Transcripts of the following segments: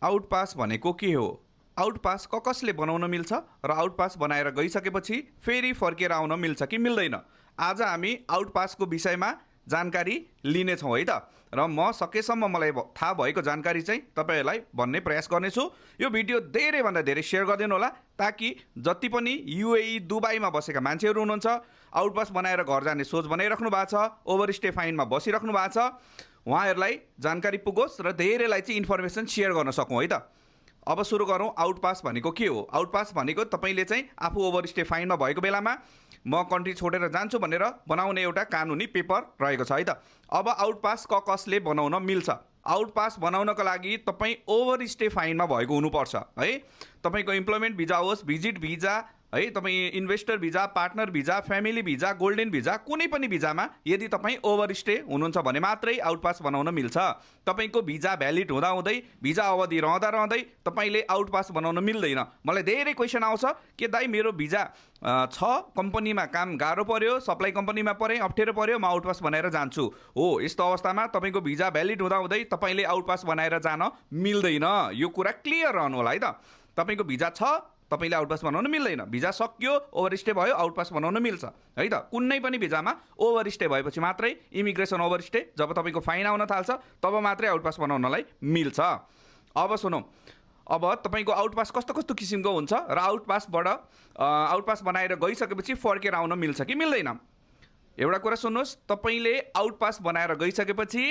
आउटपास भनेको के हो? आउटपास कसले बनाउन मिल्छ र आउटपास बनाएर गइसकेपछि फेरि फर्केर आउन मिल्छ कि मिल्दैन? आज हामी आउटपासको विषयमा जानकारी लिनेछौँ है त। र म सकेसम्म मलाई थाहा भएको जानकारी चाहिँ तपाईँहरूलाई भन्ने प्रयास गर्नेछु। यो भिडियो धेरैभन्दा धेरै सेयर गरिदिनु होला ताकि जति पनि युएई दुबईमा बसेका मान्छेहरू हुनुहुन्छ, आउटपास बनाएर घर जाने सोच बनाइराख्नु भएको छ, ओभरस्टे फाइनमा बसिराख्नु भएको छ, उहाँहरूलाई जानकारी पुगोस् र धेरैलाई चाहिँ इन्फर्मेसन सेयर गर्न सकौँ है त। अब सुरु गरौँ। आउटपास भनेको के हो? आउटपास भनेको तपाईँले चाहिँ आफू ओभरस्टे फाइनमा भएको बेलामा म कन्ट्री छोडेर जान्छु भनेर बनाउने एउटा कानुनी पेपर रहेको छ है त। अब आउटपास कसले बनाउन मिल्छ? आउटपास बनाउनको लागि तपाईँ ओभरस्टे फाइनमा भएको हुनुपर्छ है। तपाईँको इम्प्लोइमेन्ट भिजा होस्, भिजिट भिजा है, तपाईँ investor visa, partner visa, family visa, golden visa, कुनै पनि भिजामा यदि तपाईँ ओभरस्टे हुनुहुन्छ भने मात्रै आउटपास बनाउन मिल्छ। तपाईँको भिजा भ्यालिड हुँदाहुँदै, भिजा अवधि रहँदै तपाईँले आउटपास बनाउन मिल्दैन। मलाई धेरै क्वेसन आउँछ कि दाइ मेरो भिजा छ, कम्पनीमा काम गाह्रो पर्यो, सप्लाई कम्पनीमा परेँ, अप्ठ्यारो पर्यो, म आउटपास बनाएर जान्छु। हो, यस्तो अवस्थामा तपाईँको भिजा भ्यालिड हुँदाहुँदै तपाईँले आउटपास बनाएर जान मिल्दैन। यो कुरा क्लियर रहनु होला है त। तपाईँको भिजा छ, तपाईँले आउटपास बनाउन मिल्दैन। भिजा सक्यो, ओभरस्टे भयो, आउटपास बनाउन मिल्छ है त। कुनै पनि भिजामा ओभरस्टे भएपछि मात्रै, इमिग्रेसन ओभरस्टे जब तपाईँको फाइन आउन थाल्छ तब मात्रै आउटपास बनाउनलाई मिल्छ। अब सुनौँ, अब तपाईँको आउटपास कस्तो कस्तो किसिमको हुन्छ र आउटपास बनाएर गइसकेपछि फर्केर आउन मिल्छ कि मिल्दैन? एउटा कुरा सुन्नुहोस्, तपाईँले आउटपास बनाएर गइसकेपछि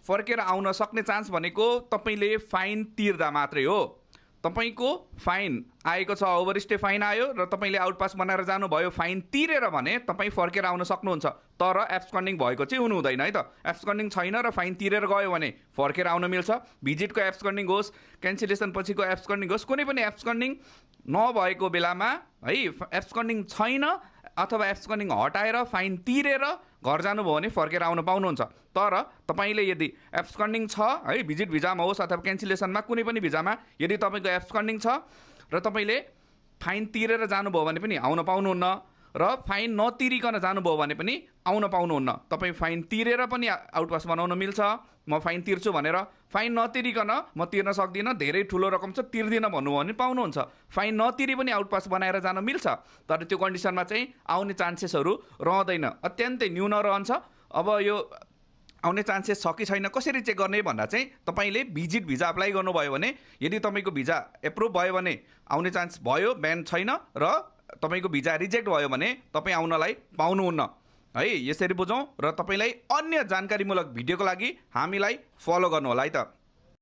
फर्केर आउन सक्ने चान्स भनेको तपाईँले फाइन तिर्दा मात्रै हो। तपाईँको फाइन आएको छ, ओभरस्टे फाइन आयो र तपाईँले आउटपास बनाएर जानुभयो, फाइन तिरेर भने तपाईँ फर्केर आउन सक्नुहुन्छ। तर एब्सकन्डिङ भएको चाहिँ हुनु हुँदैन है त। एब्सकन्डिङ छैन र फाइन तिरेर गयो भने फर्केर आउन मिल्छ। भिजिटको एब्सकन्डिङ होस्, क्यान्सलेसन पछिको एब्सकन्डिङ होस्, कुनै पनि एब्सकन्डिङ नभएको बेलामा है, एब्सकन्डिङ छैन अथवा एब्सकन्डिङ हटाएर फाइन तिरेर घर जानुभयो भने फर्केर आउन पाउनुहुन्छ। तर तपाईँले यदि एब्सकन्डिङ छ है, भिजिट भिजामा होस् अथवा क्यान्सलेसनमा, कुनै पनि भिजामा यदि तपाईँको एब्सकन्डिङ छ र तपाईँले फाइन तिरेर जानुभयो भने पनि आउन पाउनुहुन्न र फाइन नतिरिकन जानुभयो भने पनि आउन पाउनुहुन्न। तपाईँ फाइन तिरेर पनि आउटपास बनाउन मिल्छ। म फाइन तिर्छु भनेर फाइन नतिरिकन म तिर्न सक्दिनँ, धेरै ठुलो रकम छ तिर्दिनँ भन्नुभयो भने पाउनुहुन्छ। फाइन नतिरी पनि आउटपास बनाएर जान मिल्छ। तर त्यो कन्डिसनमा चाहिँ आउने चान्सेसहरू रहँदैन, अत्यन्तै न्यून रहन्छ। अब यो आउने चान्सेस छ कि छैन कसरी चेक गर्ने भन्दा चाहिँ तपाईँले भिजिट भिजा अप्लाई गर्नुभयो भने यदि तपाईँको भिजा एप्रुभ भयो भने आउने चान्स भयो, ब्यान छैन, र तपाईँको भिजा रिजेक्ट भयो भने तपाईँ आउनलाई पाउनुहुन्न है। यसरी बुझौँ। र तपाईँलाई अन्य जानकारीमूलक भिडियोको लागि हामीलाई फलो गर्नु होला है त।